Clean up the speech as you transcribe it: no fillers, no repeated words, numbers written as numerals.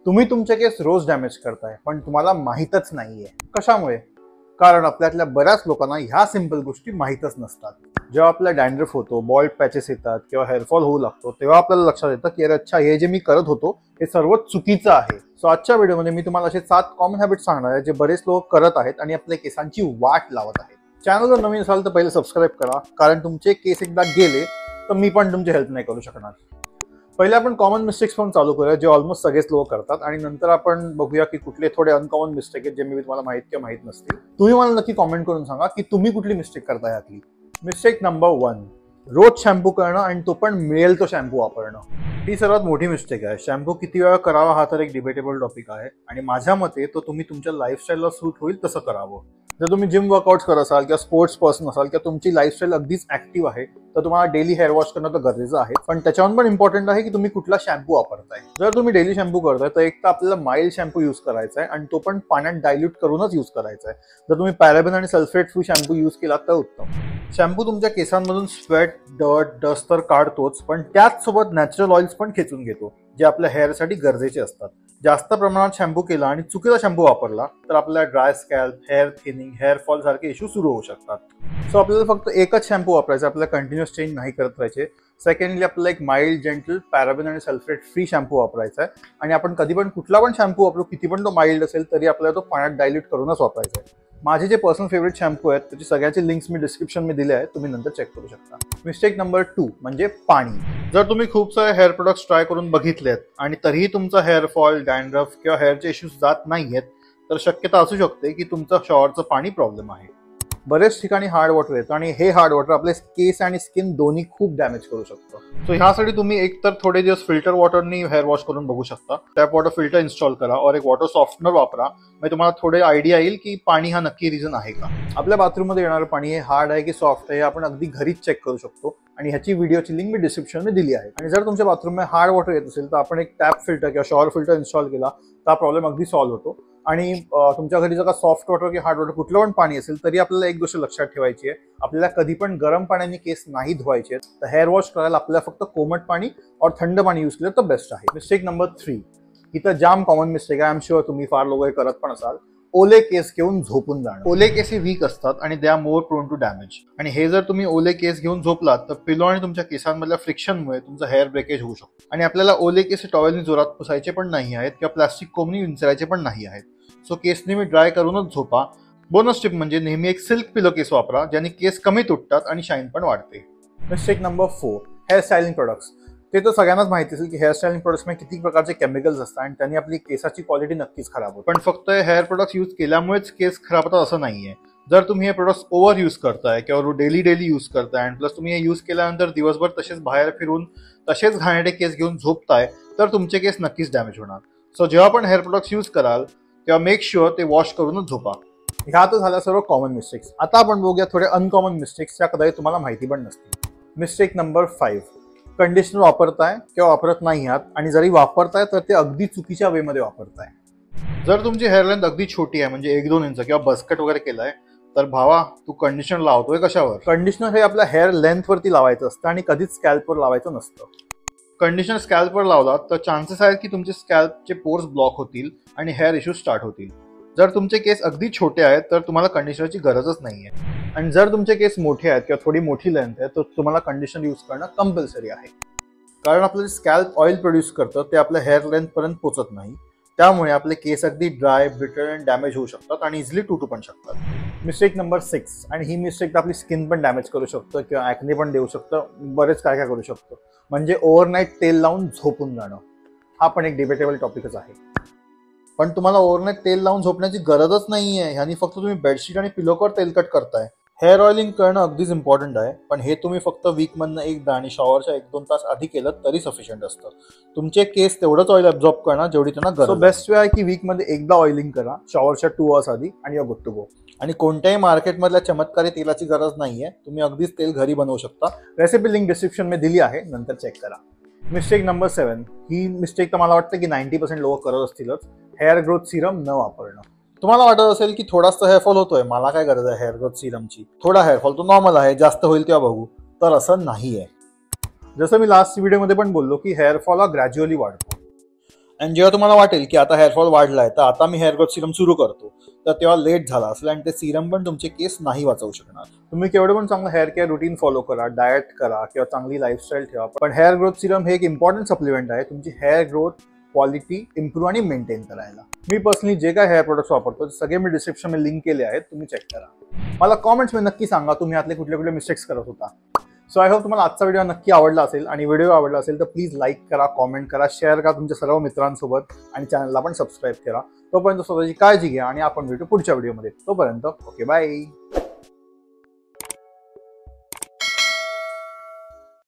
तुम्ही तुमचे केस रोज डॅमेज करताय पण तुम्हाला माहीतच नाहीये. कशामुळे? कारण आपल्यातल्या बऱ्याच लोकांना ह्या सिंपल गोष्टी माहीतच नसतात. जेव्हा आपला डॅन्ड्रफ होतो, बॉल्ड पॅचेस येतात किंवा हेअरफॉल होऊ लागतो, तेव्हा आपल्याला लक्षात येतं की अरे अच्छा, हे जे मी करत होतो हे सर्व चुकीचं आहे. सो आजच्या व्हिडिओमध्ये मी तुम्हाला असे 7 कॉमन हॅबिट्स सांगणार आहे जे बरेच लोक करत आहेत आणि आपल्या केसांची वाट लावत आहेत. चॅनलवर नवीन असाल तर पहिले सबस्क्राईब करा, कारण तुमचे केस एकदा गेले तर मी पण तुमची हेल्प नाही करू शकणार. पहिले आपण कॉमन मिस्टेक्स पण चालू करूया जे ऑलमोस्ट सगळेच लोक करतात, आणि नंतर आपण बघूया की कुठले थोडे अनकॉमन मिस्टेक आहेत जे मी तुम्हाला माहित किंवा माहित नसतील. तुम्ही मला नक्की कॉमेंट करून सांगा की तुम्ही कुठली मिस्टेक करताय यातली. मिस्टेक नंबर 1, रोज शॅम्पू करणं आणि तो पण मिळेल तो शॅम्पू वापरणं. ही सर्वात मोठी मिस्टेक आहे. शॅम्पू किती वेळा करावा हा तर एक डिबेटेबल टॉपिक आहे, आणि माझ्या मते तो तुम्ही तुमच्या लाईफस्टाईलला सूट होईल तसं करावं. जर तुम्ही जिम वर्कआउट्स करत असाल किंवा स्पोर्ट्स पर्सन असाल किंवा तुमची लाईफस्टाईल अगदीच ऍक्टिव्ह आहे तर तुम्हाला डेली हेअर वॉश करणं तर गरजेचं आहे, पण त्याच्यावर पण इम्पॉर्टंट आहे की तुम्ही कुठला शॅम्पू वापरताय. जर तुम्ही डेली शॅम्पू करताय तर एक तर आपल्याला माइल्ड शॅम्पू यूज करायचा आहे, आणि तो पण पाण्यात डायल्यूट करूनच यूज करायचा आहे. जर तुम्ही पॅराबेन आणि सल्फेट फ्री शॅम्पू यूज केला तर उत्तम. शॅम्पू तुमच्या केसांमधून स्वेट, डस्ट तर काढतोच, पण त्याच सोबत नॅचरल ऑइल्स पण खेचून घेतो जे आपल्या हेअरसाठी गरजेचे असतात. जास्त प्रमाणात शॅम्पू केला आणि चुकीचा शॅम्पू वापरला तर आपल्याला dry scalp, hair thinning, hair fall सारखे इश्यू सुरू होऊ शकतात. सो आपल्याला फक्त एकच शॅम्पू वापरायचा, आपल्याला कंटिन्युअस चेंज नाही करत राहायचे. सेकंडली आपल्याला एक माइल्ड, जेंटल, पॅराबेन आणि सल्फेट फ्री शॅम्पू वापरायचा आहे, आणि आपण कधी पण कुठला पण शॅम्पू वापरू, किती पण तो माइल्ड असेल तरी आपल्याला तो पाण्यात डायल्यूट करूनच वापरायचा आहे. माझे जे पर्सनल फेवरेट शॅम्पू आहेत त्याची सगळ्याचे लिंक्स मी डिस्क्रिप्शनमध्ये दिले आहेत, तुम्ही नंतर चेक करू शकता. मिस्टेक नंबर 2 म्हणजे पाणी. जर तुम्ही खूप सारे हेअर प्रोडक्ट्स ट्राय करून बघितलेत आणि तरीही तुमचा हेअर फॉल, डॅन्ड्रफ किंवा हेअरचे इश्यूज जात नाहीयेत तर शक्यता असू शकते की तुमचं शॉवरचं पाणी प्रॉब्लेम आहे. बरेच ठिकाणी हार्ड वॉटर येतं आणि हे हार्ड वॉटर आपले केस आणि स्किन दोन्ही खूप डॅमेज करू शकतो. सो ह्यासाठी तुम्ही एकतर थोडे दिवस फिल्टर वॉटरनी हेअर वॉश करून बघू शकता. टॅप वॉटर फिल्टर इन्स्टॉल करा और एक वॉटर सॉफ्टनर वापरा, म्हणजे तुम्हाला थोडे आयडिया येईल की पाणी हा नक्की रिझन आहे का. आपल्या बाथरूममध्ये येणारं पाणी हे हार्ड आहे की सॉफ्ट आहे हे आपण अगदी घरीच चेक करू शकतो, आणि ह्याची व्हिडिओची लिंक मी डिस्क्रिप्शनमध्ये दिली आहे. आणि जर तुमच्या बाथरूममध्ये हार्ड वॉटर येत असेल तर आपण एक टॅप फिल्टर किंवा शॉवर फिल्टर इन्स्टॉल केला तर हा प्रॉब्लेम अगदी सॉल्व्ह होतो. आणि तुमच्या घरी जर का सॉफ्ट वॉटर किंवा हार्ड वॉटर कुठलं पण पाणी असेल तरी आपल्याला एक गोष्ट लक्षात ठेवायची आहे, आपल्याला कधी पण गरम पाण्याने केस नाही धुवायचे आहेत. तर हेअर वॉश करायला आपल्याला फक्त कोमट पाणी और थंड पाणी यूज केलं तर बेस्ट आहे. मिस्टेक नंबर 3, इथं जाम कॉमन मिस्टेक आहे. आय एम शुअर तुम्ही फार लोक हे करत पण असाल. ओले केस घेऊन झोपून जाणं. ओले केस हे वीक असतात आणि they are more prone to damage, आणि हे जर तुम्ही ओले केस घेऊन झोपलात तर पिलो आणि तुमच्या केसांमधल्या फ्रिक्शनमुळे तुमचं हेअर ब्रेकेज होऊ शकतो. आणि आपल्याला ओले केस टॉवेलनी जोरात पुसायचे पण नाही आहेत किंवा प्लास्टिक कोमनी विंचरायचे पण नाही आहेत. सो केस नेहमी ड्राय करूनच झोपा. बोनस टिप म्हणजे नेहमी एक सिल्क पिलो केस वापरा, ज्याने केस कमी तुटतात आणि शाईन पण वाढते. Mistake number 4, hair styling products. ते तर सगळ्यांनाच माहिती असेल की हेअर स्टायलिंग प्रोडक्ट्समध्ये किती प्रकारचे केमिकल्स असतात आणि त्यांनी आपली केसाची क्वालिटी नक्कीच खराब होते. पण फक्त हेअर प्रोडक्ट्स यूज केल्यामुळेच केस खराब होतात असं नाहीये. जर तुम्ही हे प्रोडक्ट्स ओव्हर यूज करताय किंवा डेली यूज करताय आणि प्लस तुम्ही हे यूज केल्यानंतर दिवसभर तसेच बाहेर फिरून तसेच घाणेरडे केस घेऊन झोपताय तर तुमचे केस नक्कीच डॅमेज होणार. सो जेव्हा पण हेअर प्रोडक्ट्स यूज कराल तेव्हा मेक शुअर ते वॉश करूनच झोपा. ह्या तर झाल्या सर्व कॉमन मिस्टेक्स. आता आपण बघूया थोडे अनकॉमन मिस्टेक्स, त्या कदाचित तुम्हाला माहिती पण नसतील. मिस्टेक नंबर 5, कंडिशनर वापरताय किंवा वापरत नाही आहात, आणि जरी वापरताय तर ते अगदी चुकीच्या वेमध्ये वापरताय. जर तुमची हेअर लेंथ अगदी छोटी आहे, म्हणजे 1-2 इंच किंवा बसकट वगैरे केलाय, तर भावा तू कंडिशनर लावतोय कशावर? कंडिशनर हे आपल्या हेअर लेंथवरती लावायचं असतं आणि कधीच स्कॅल्पवर लावायचं नसतं. कंडिशनर स्कॅल्पवर लावलात तर चान्सेस आहेत की तुमचे स्कॅल्पचे पोर्स ब्लॉक होतील आणि हेअर इश्यूज स्टार्ट होतील. जर तुमचे केस अगदी छोटे आहेत तर तुम्हाला कंडिशनरची गरजच नाहीये, आणि जर तुमचे केस मोठे आहेत किंवा थोडी मोठी लेंथ आहे तर तुम्हाला कंडिशनर यूज करणं कंपल्सरी आहे. कारण आपलं जे स्कॅल्प ऑइल प्रोड्यूस करतं ते आपल्या हेअर लेंथ पर्यंत पोहोचत नाही, त्यामुळे आपले केस अगदी ड्राय, ब्रिटल आणि डॅमेज होऊ शकतात आणि इझिली तुटू पण शकतात. मिस्टेक नंबर 6, आणि ही मिस्टेक आपली स्किन पण डॅमेज करू शकतं किंवा ॲक्ने पण देऊ शकतं, बरेच काय करू शकतं, म्हणजे ओव्हरनाईट तेल लावून झोपून जाणं. हा पण एक डिबेटेबल टॉपिकच आहे. पण तुम्हाला ओव्हरनाईट तेल लावून झोपण्याची गरजच नाहीये, ह्यानी फक्त तुम्ही बेडशीट आणि पिलोकर तेलकट करताय. हेअर ऑइलिंग करणं अगदीच इम्पॉर्टंट आहे, पण हे तुम्ही फक्त वीकमधनं एकदा आणि शॉवरच्या 1-2 तास आधी केलं तरी सफिशियंट असतं. तुमचे केस तेवढंच ऑइल ॲब्झॉर्ब करणार जेवढी त्यांना गरज. सो बेस्ट वे आहे की वीकमध्ये एकदा ऑइलिंग करा शॉवरच्या 2 आवर्स आधी, आणि युअर गुड टू गो. आणि कोणत्याही मार्केटमधल्या चमत्कारी तेलाची गरज नाहीये, तुम्ही अगदीच तेल घरी बनवू शकता. रेसिपी लिंक डिस्क्रिप्शनमध्ये दिली आहे, नंतर चेक करा. मिस्टेक नंबर 7, ही मिस्टेक तर मला वाटतं की 90% लोक करत असतीलच, हेअर ग्रोथ सिरम न वापरणं. तुम्हाला वाटत असेल की थोडासा हेअरफॉल होतोय, मला काय गरज आहे हेअर ग्रोथ सिरमची, थोडा हेअरफॉल तो नॉर्मल आहे, जास्त होईल तेव्हा बघू. तर असं नाहीये. जसं मी लास्ट व्हिडिओमध्ये पण बोललो की हेअरफॉल हा ग्रॅज्युअली वाढतो. आणि जेव्हा तुम्हाला वाटेल की आता हेअरफॉल वाढलाय तर आता मी हेअर ग्रोथ सिरम सुरू करतो, तर तेव्हा लेट झाला असेल आणि ते सिरम पण तुमचे केस नाही वाचवू शकणार. तुम्ही केवढं पण चांगलं हेअर केअर रुटीन फॉलो करा, डाएट करा किंवा चांगली लाईफस्टाईल ठेवा, पण हेअर ग्रोथ सिरम हे एक इम्पॉर्टंट सप्लिमेंट आहे तुमची हेअर ग्रोथ क्वालिटी इम्प्रूव्ह आणि मेंटेन करायला. मी पर्सनली जे काय हेअर प्रोडक्ट्स वापरतो ते सगळे मी डिस्क्रिप्शन मध्ये लिंक केले आहेत, तुम्ही चेक करा. मला कॉमेंट्स मध्ये नक्की सांगा तुम्ही यातले कुठले कुठले मिस्टेक्स करत होता. सो आय होप तुम्हाला आजचा व्हिडिओ नक्की आवडला असेल, आणि व्हिडिओ आवडला असेल तर प्लीज लाईक करा, कॉमेंट करा, शेअर करा तुमच्या सर्व मित्रांसोबत, आणि चॅनलला पण सबस्क्राईब करा. तोपर्यंत स्वतःची काळजी घ्या आणि आपण भेटू पुढच्या व्हिडिओमध्ये. तोपर्यंत ओके, बाय.